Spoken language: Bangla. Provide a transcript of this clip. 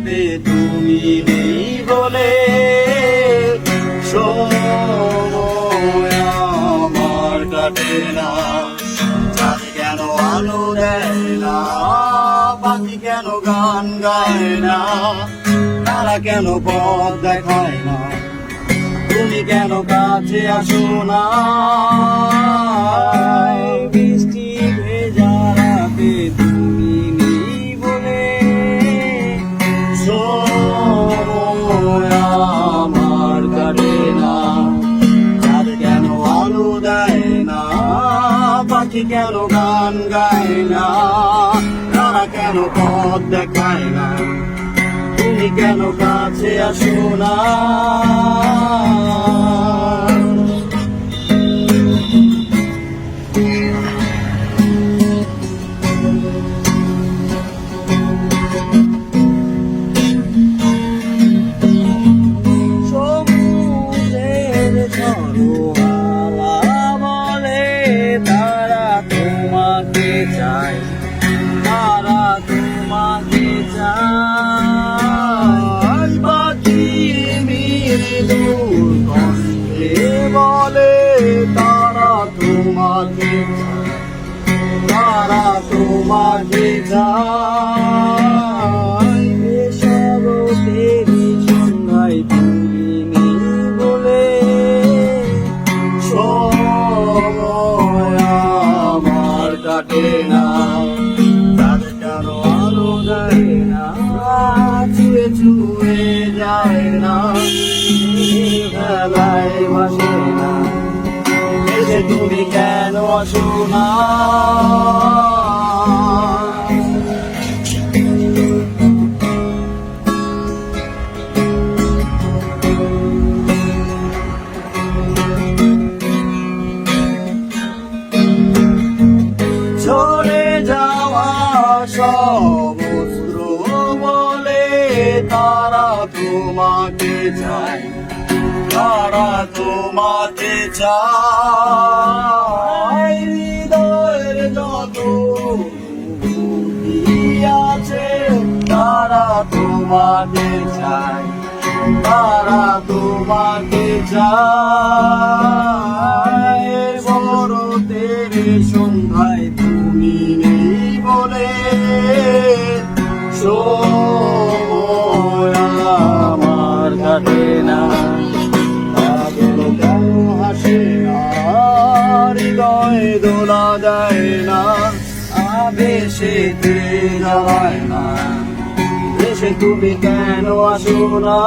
রাতে তুমি নেই বলে সময় আমার কাটে না। চাঁদ কেন আলো দেয় না, পাখি কেন গান গায় না, তারা কেন পথ দেখায় না, তুমি কেন কাছে আসো না। বৃষ্টি ভেজা রাতে তুমি নেই বলে সময় আমার কাটে না। চাঁদ কেন আলো দেয় না, পাখি কেন গান গায় না, তারা কেন পথ দেখায় না, তুমি কেন কাছে আসো না। সমুদ্রের ঝড়োয়ালা বলে তারা তোমাকে চায়, তারা তোমাকে চায়। বাকি মৃদুর কণ্ঠে বলে তারা তোমাকে চায়, তারা তোমাকে চায়। শরতের সন্ধ্যায় তুমি নেই বলে সময় আমার কাটে না। চাঁদ কেন আলো দেয় না, ছুঁয়ে ছুঁয়ে যায় না, বেলায় ভাসে না, এসে তুমি কেন আসো না। ঝরে যাওয়া সমুদ্র বলে তারা তোমাকে চায়, তারা তোমাকে চায়। হৃদয়ের যত বুদ্ধি আছে তারা তোমাকে চায়, তারা তোমাকে চায়। শরতের সন্ধ্যায় তুমি নেই বলে সময় আমার কাটে না। কেন হাসে না, হৃদয়ে দোলা দেয় না, আবেশে যায় না, দেশে তুমি কেন আসো না।